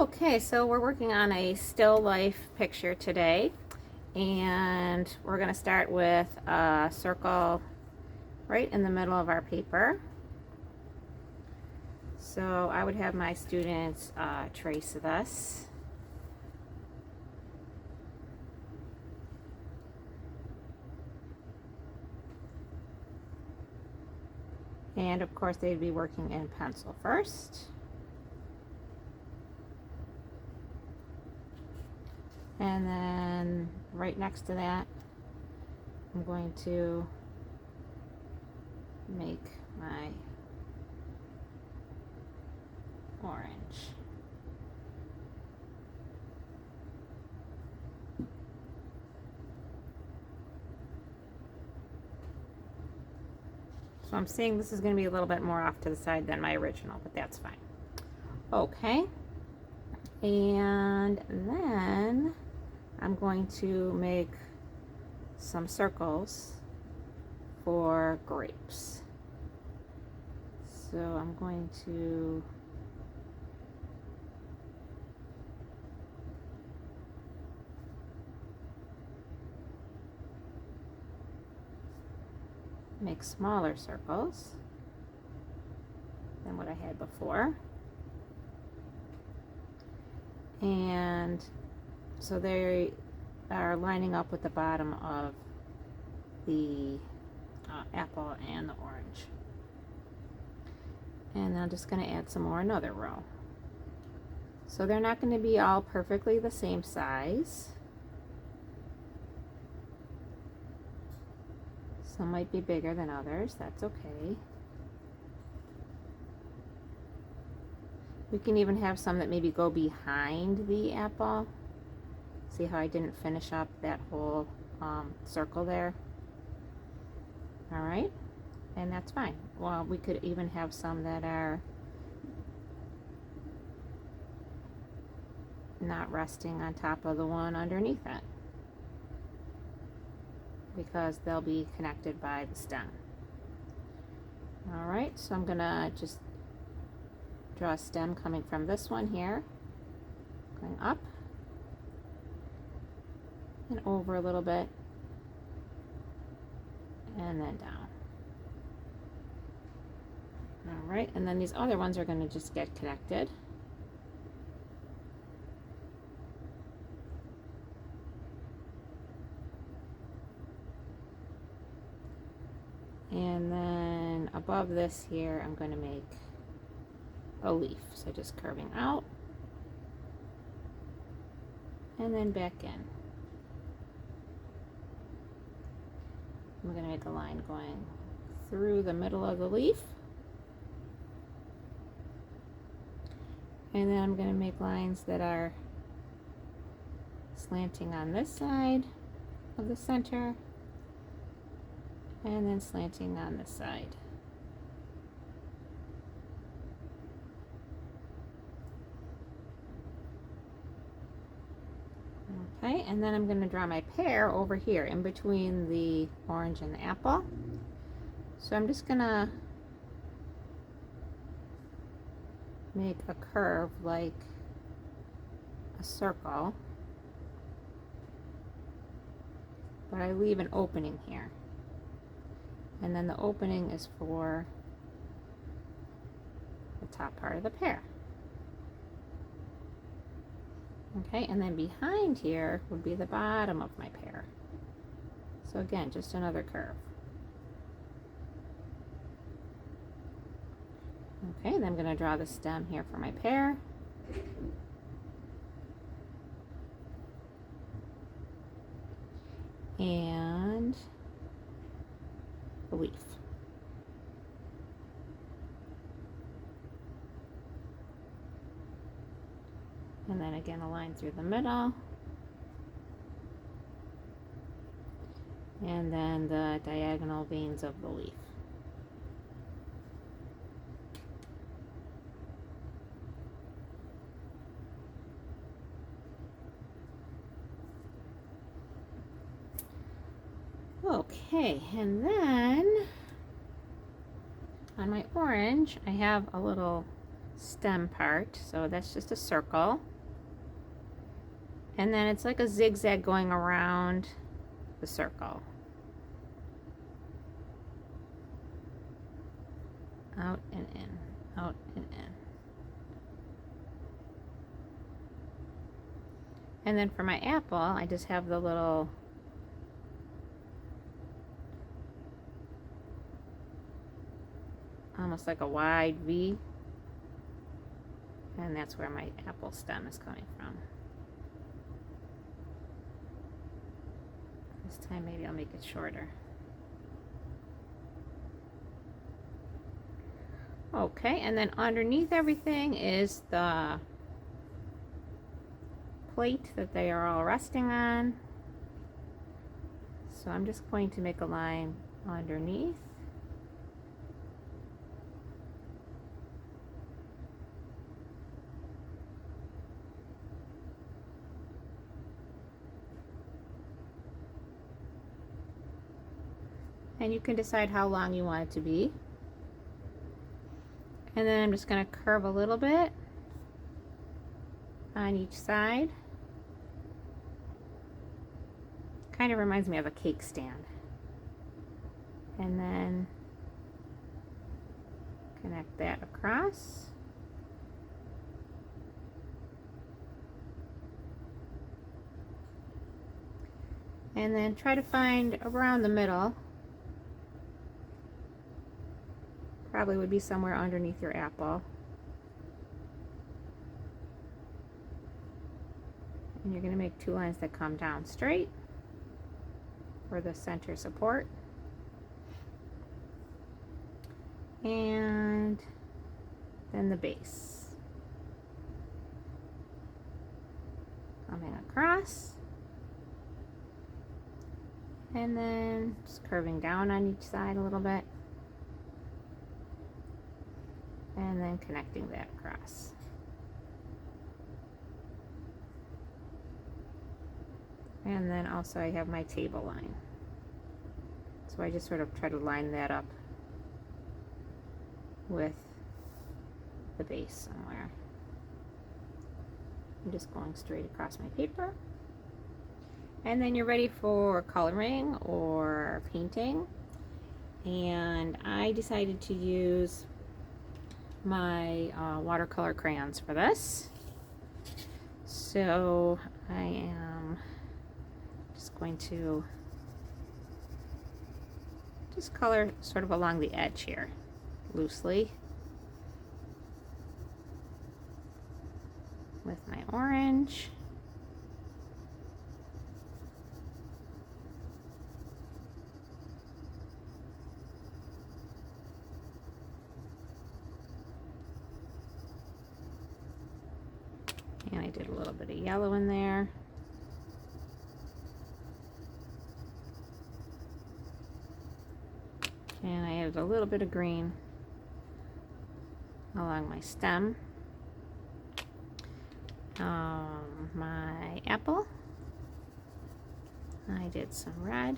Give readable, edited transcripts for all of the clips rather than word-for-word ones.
Okay, so we're working on a still life picture today, and we're going to start with a circle right in the middle of our paper. So I would have my students trace this. And of course they'd be working in pencil first. And then right next to that, I'm going to make my orange. So I'm seeing this is going to be a little bit more off to the side than my original, but that's fine. Okay. And then I'm going to make some circles for grapes. So I'm going to make smaller circles than what I had before. And so they are lining up with the bottom of the apple and the orange. And I'm just going to add some more, another row. So they're not going to be all perfectly the same size. Some might be bigger than others, that's okay. We can even have some that maybe go behind the apple. See how I didn't finish up that whole circle there? All right, and that's fine. Well, we could even have some that are not resting on top of the one underneath it, because they'll be connected by the stem. All right, so I'm gonna just draw a stem coming from this one here, going up and over a little bit, and then down. All right, and then these other ones are going to just get connected. And then above this here, I'm going to make a leaf. So just curving out and then back in. I'm going to make a line going through the middle of the leaf. And then I'm going to make lines that are slanting on this side of the center and then slanting on this side. Okay, and then I'm going to draw my pear over here in between the orange and the apple. So I'm just going to make a curve like a circle, but I leave an opening here. And then the opening is for the top part of the pear. Okay, and then behind here would be the bottom of my pear. So again, just another curve. Okay, then I'm going to draw the stem here for my pear. And the leaf. And then again, a line through the middle. And then the diagonal veins of the leaf. Okay, and then on my orange, I have a little stem part. So that's just a circle. And then it's like a zigzag going around the circle. Out and in, out and in. And then for my apple, I just have the little almost like a wide V, and that's where my apple stem is coming from. This time maybe I'll make it shorter. Okay, and then underneath everything is the plate that they are all resting on. So I'm just going to make a line underneath. And you can decide how long you want it to be. And then I'm just going to curve a little bit on each side. Kind of reminds me of a cake stand. And then connect that across. And then try to find around the middle. Probably would be somewhere underneath your apple. And you're going to make two lines that come down straight for the center support. And then the base. Coming across. And then just curving down on each side a little bit. And then connecting that across. And then also I have my table line. So I just sort of try to line that up with the base somewhere. I'm just going straight across my paper. And then you're ready for coloring or painting. And I decided to use my watercolor crayons for this. So I am just going to just color sort of along the edge here, loosely, with my orange. And I did a little bit of yellow in there. And I added a little bit of green along my stem. My apple, I did some red.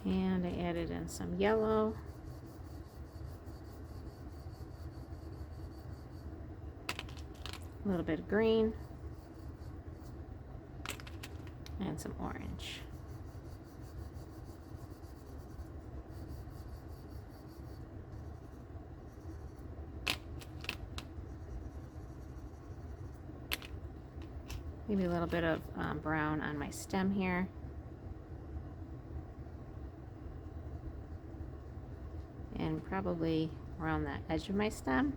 And I added in some yellow. A little bit of green. And some orange. Maybe a little bit of brown on my stem here. And probably around the edge of my stem,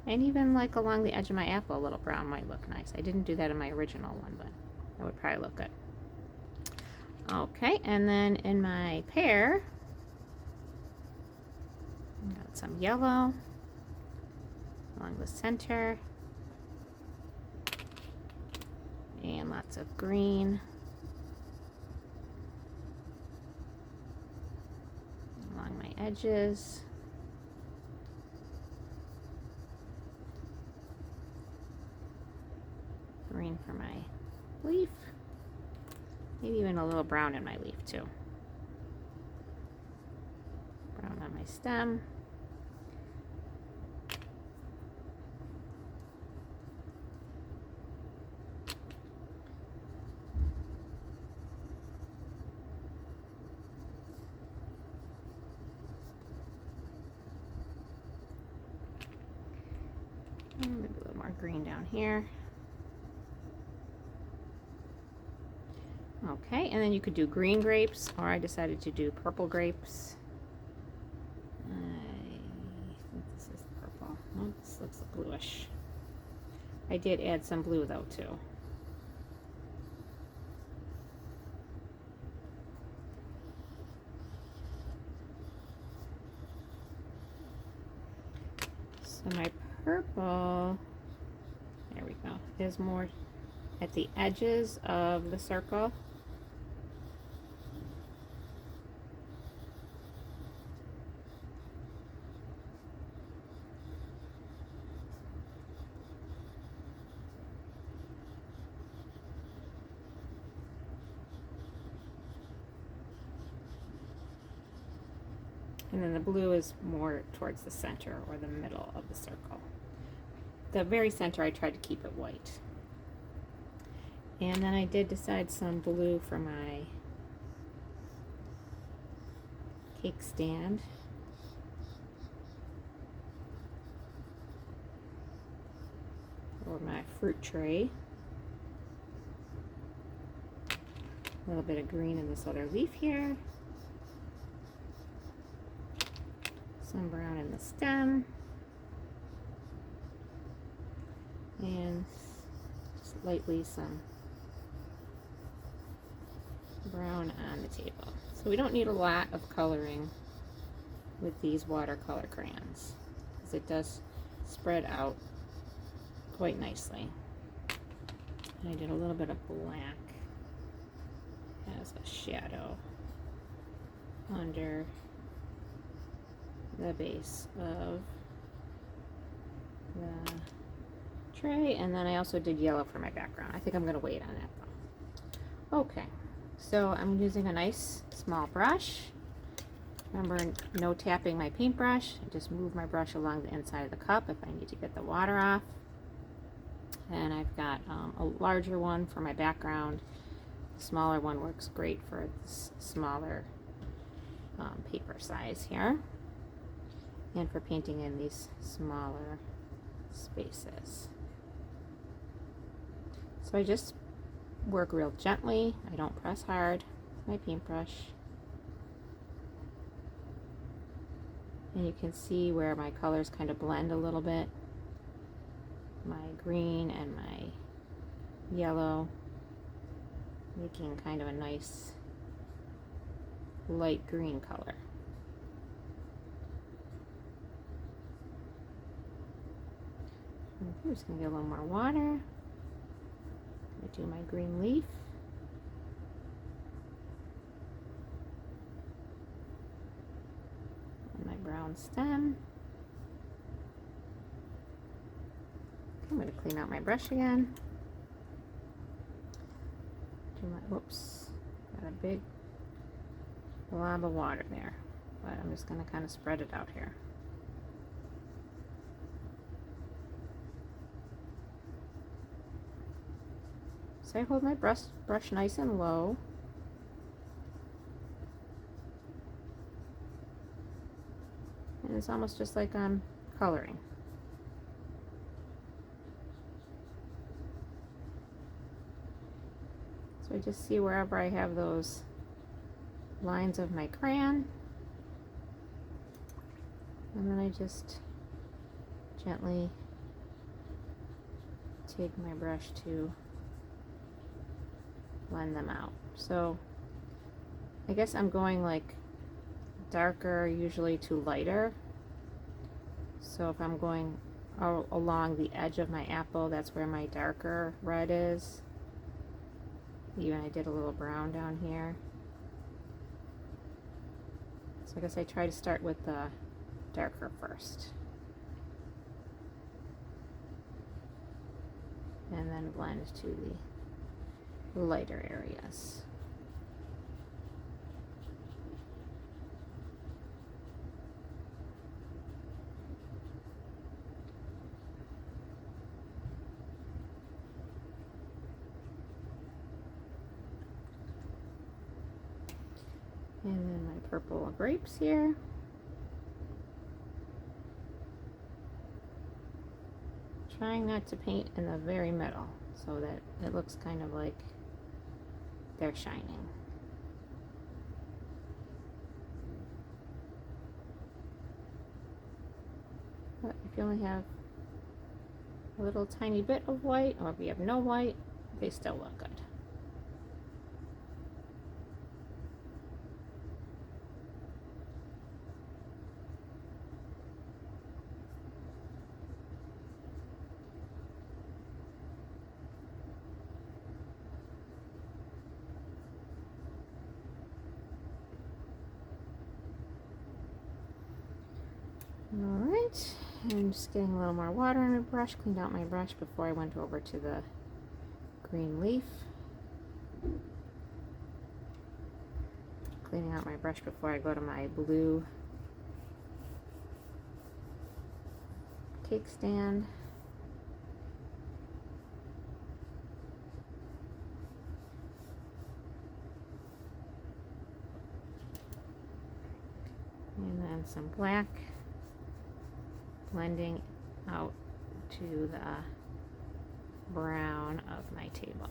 and even like along the edge of my apple, a little brown might look nice. I didn't do that in my original one, but that would probably look good. Okay, and then in my pear, I got some yellow along the center, and lots of green edges. Green for my leaf. Maybe even a little brown in my leaf too. Brown on my stem. And maybe a little more green down here. Okay, and then you could do green grapes, or I decided to do purple grapes. I think this is purple. Oh, this looks bluish. I did add some blue though too. So my purple, there we go, is more at the edges of the circle. And then the blue is more towards the center or the middle of the circle. The very center, I tried to keep it white. And then I did decide some blue for my cake stand. Or my fruit tray. A little bit of green in this other leaf here. Some brown in the stem. And slightly some brown on the table. So we don't need a lot of coloring with these watercolor crayons, because it does spread out quite nicely. And I did a little bit of black as a shadow under the base of the tray, and then I also did yellow for my background. I think I'm going to wait on that though. Okay, so I'm using a nice small brush. Remember, no tapping my paintbrush. I just move my brush along the inside of the cup if I need to get the water off. And I've got a larger one for my background. The smaller one works great for this smaller paper size here, and for painting in these smaller spaces. So I just work real gently. I don't press hard with my paintbrush. And you can see where my colors kind of blend a little bit. My green and my yellow, making kind of a nice light green color. I'm just going to get a little more water. I do my green leaf. And my brown stem. I'm going to clean out my brush again. Do my, whoops, got a big blob of water there, but I'm just going to kind of spread it out here. So I hold my brush nice and low. And it's almost just like I'm coloring. So I just see wherever I have those lines of my crayon. And then I just gently take my brush to blend them out. So I guess I'm going like darker usually to lighter. So if I'm going along the edge of my apple, that's where my darker red is. Even I did a little brown down here. So I guess I try to start with the darker first. And then blend to the lighter areas. And then my purple grapes here. Trying not to paint in the very middle so that it looks kind of like they're shining. But if you only have a little tiny bit of white, or if you have no white, they still look good. Alright, I'm just getting a little more water in my brush, cleaned out my brush before I went over to the green leaf. Cleaning out my brush before I go to my blue cake stand. And then some black, blending out to the brown of my table.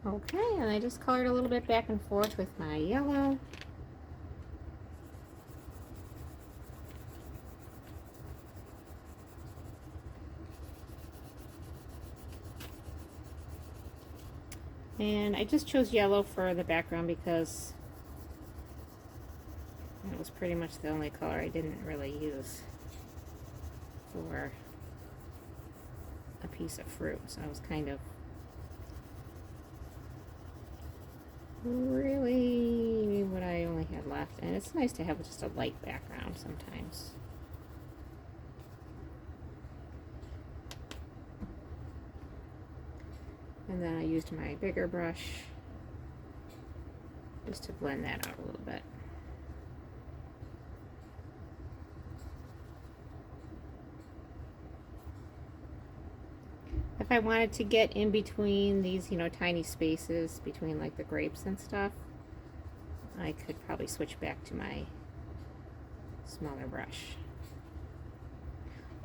Okay, and I just colored a little bit back and forth with my yellow. And I just chose yellow for the background because it was pretty much the only color I didn't really use for a piece of fruit. So I was kind of really what I only had left. And it's nice to have just a light background sometimes. And then I used my bigger brush just to blend that out a little bit. If I wanted to get in between these, tiny spaces between like the grapes and stuff, I could probably switch back to my smaller brush.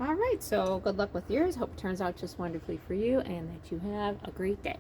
All right, so good luck with yours. Hope it turns out just wonderfully for you and that you have a great day.